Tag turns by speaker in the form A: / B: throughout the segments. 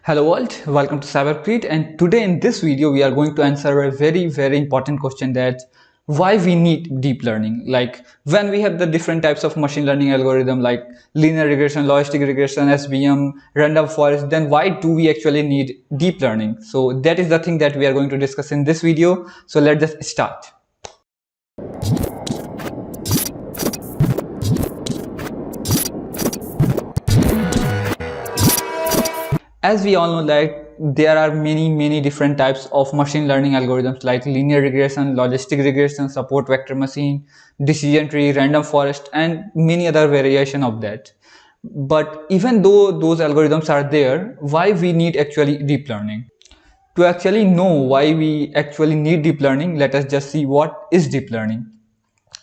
A: Hello world, welcome to CyberCreate, and today in this video we are going to answer a very important question, that why we need deep learning. Like when we have the different types of machine learning algorithm like linear regression, logistic regression, SVM, random forest, then why do we actually need deep learning? So that is the thing that we are going to discuss in this video. So let's just start. As we all know that there are many different types of machine learning algorithms like linear regression, logistic regression, support vector machine, decision tree, random forest, and many other variation of that. But even though those algorithms are there, why we need actually deep learning? To actually know why we actually need deep learning, let us just see what is deep learning.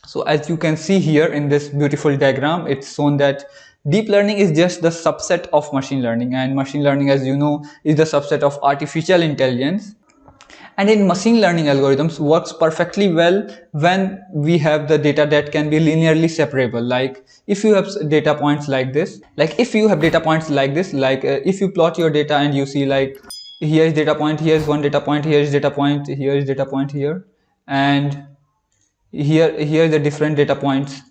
A: So as you can see here in this beautiful diagram, it's shown that deep learning is just the subset of machine learning, and machine learning, as you know, is the subset of artificial intelligence. And in machine learning algorithms works perfectly well when we have the data that can be linearly separable. Like if you have data points like this, if you plot your data and you see like here is data point, here is one data point, here is data point, here is data point here, and here the different data points.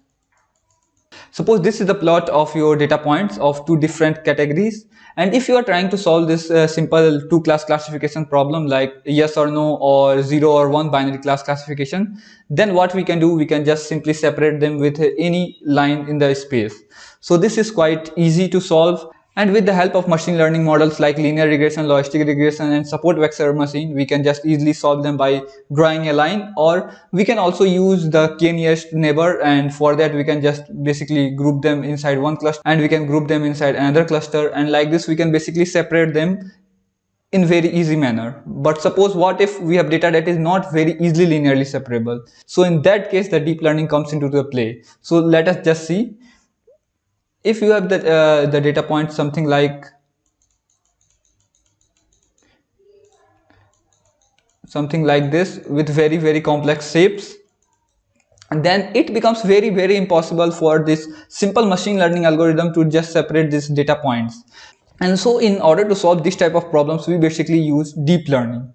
A: Suppose this is the plot of your data points of two different categories, and if you are trying to solve this simple two-class classification problem like yes or no or 0 or 1 binary class classification, then what we can do, we can just simply separate them with any line in the space. So this is quite easy to solve. And with the help of machine learning models like linear regression, logistic regression, and support vector machine, we can just easily solve them by drawing a line, or we can also use the k-nearest neighbor, and for that we can just basically group them inside one cluster and we can group them inside another cluster, and like this we can basically separate them in very easy manner. But suppose what if we have data that is not very easily linearly separable? So in that case the deep learning comes into the play. So let us just see. If you have the data point something like this with very complex shapes, and then it becomes very impossible for this simple machine learning algorithm to just separate these data points. And so in order to solve this type of problems, we basically use deep learning.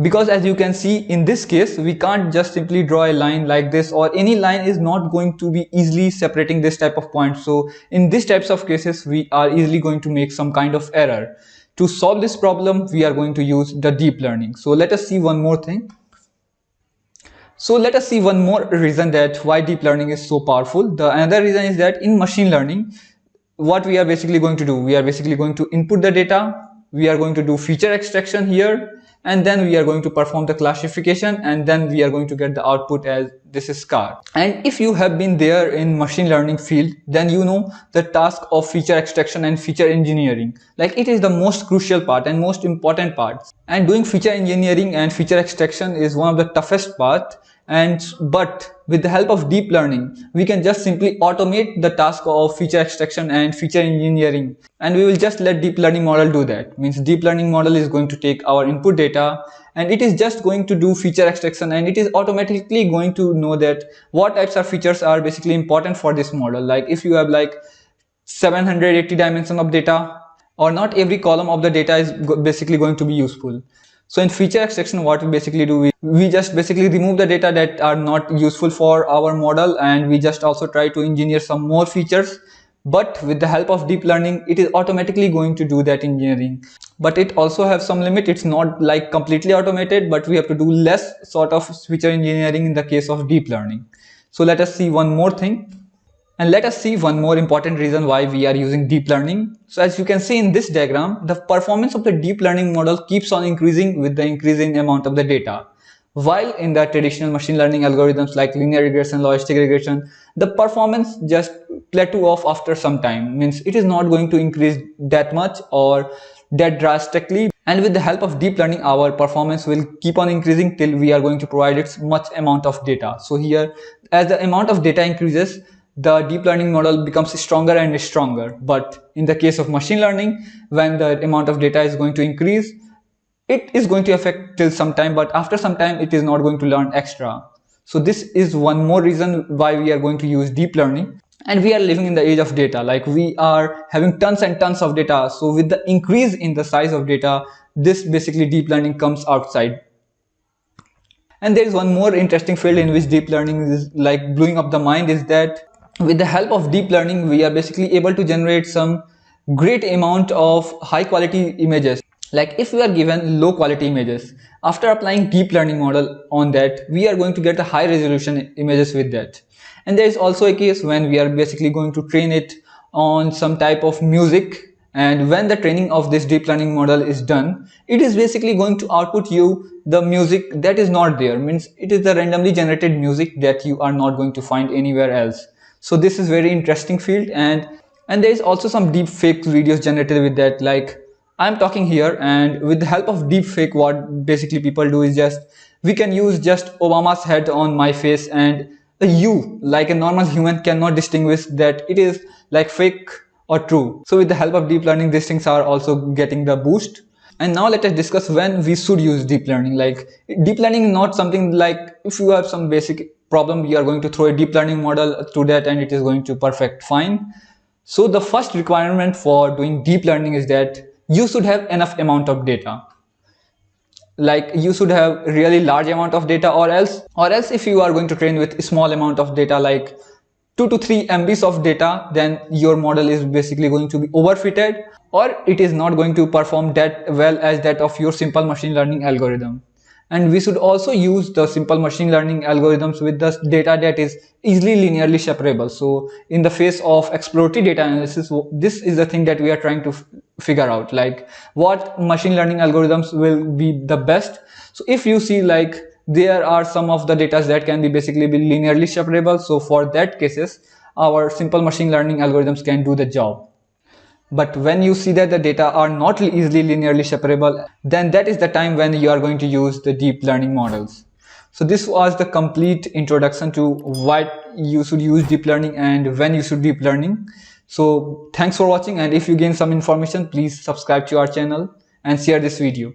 A: Because as you can see in this case, we can't just simply draw a line like this, or any line is not going to be easily separating this type of point. So in these types of cases, we are easily going to make some kind of error. To solve this problem, we are going to use the deep learning. So let us see one more thing. So let us see one more reason that why deep learning is so powerful. The another reason is that in machine learning, what we are basically going to do, we are basically going to input the data, we are going to do feature extraction here, and then we are going to perform the classification, and then we are going to get the output as this is car. And if you have been there in machine learning field, then you know the task of feature extraction and feature engineering. Like it is the most crucial part and most important part. And doing feature engineering and feature extraction is one of the toughest part. But with the help of deep learning, we can just simply automate the task of feature extraction and feature engineering, and we will just let deep learning model do that. Means deep learning model is going to take our input data and it is just going to do feature extraction, and it is automatically going to know that what types of features are basically important for this model. Like if you have like 780 dimensions of data, or not every column of the data is basically going to be useful. So in feature extraction, what we basically do, we just basically remove the data that are not useful for our model, and we just also try to engineer some more features. But with the help of deep learning, it is automatically going to do that engineering. But it also has some limit. It's not like completely automated, but we have to do less sort of feature engineering in the case of deep learning. So let us see one more thing. And let us see one more important reason why we are using deep learning. So as you can see in this diagram, the performance of the deep learning model keeps on increasing with the increasing amount of the data. While in the traditional machine learning algorithms like linear regression, logistic regression, the performance just plateau off after some time. Means it is not going to increase that much or that drastically. And with the help of deep learning, our performance will keep on increasing till we are going to provide its much amount of data. So here, as the amount of data increases, the deep learning model becomes stronger and stronger. But in the case of machine learning, when the amount of data is going to increase, it is going to affect till some time, but after some time it is not going to learn extra. So this is one more reason why we are going to use deep learning. And we are living in the age of data, like we are having tons and tons of data. So with the increase in the size of data, this basically deep learning comes outside. And there is one more interesting field in which deep learning is like blowing up the mind, is that with the help of deep learning we are basically able to generate some great amount of high quality images. Like if we are given low quality images, after applying deep learning model on that, we are going to get a high resolution images with that. And there is also a case when we are basically going to train it on some type of music, and when the training of this deep learning model is done, it is basically going to output you the music that is not there, means it is the randomly generated music that you are not going to find anywhere else. So this is very interesting field. And there is also some deep fake videos generated with that. Like I'm talking here, and with the help of deep fake, what basically people do is just we can use just Obama's head on my face, and you like a normal human cannot distinguish that it is like fake or true. So with the help of deep learning, these things are also getting the boost. And now let us discuss when we should use deep learning. Like deep learning is not something like if you have some basic problem, you are going to throw a deep learning model to that and it is going to perfect fine. So the first requirement for doing deep learning is that you should have enough amount of data. Like you should have really large amount of data, or else if you are going to train with a small amount of data, like 2 to 3 MBs of data, then your model is basically going to be overfitted, or it is not going to perform that well as that of your simple machine learning algorithm. And we should also use the simple machine learning algorithms with the data that is easily linearly separable. So in the face of exploratory data analysis, this is the thing that we are trying to figure out, like what machine learning algorithms will be the best. So if you see, like there are some of the data that can be basically be linearly separable, so for that cases our simple machine learning algorithms can do the job. But when you see that the data are not easily linearly separable, then that is the time when you are going to use the deep learning models. So this was the complete introduction to why you should use deep learning and when you should deep learning. So thanks for watching, and if you gain some information, please subscribe to our channel and share this video.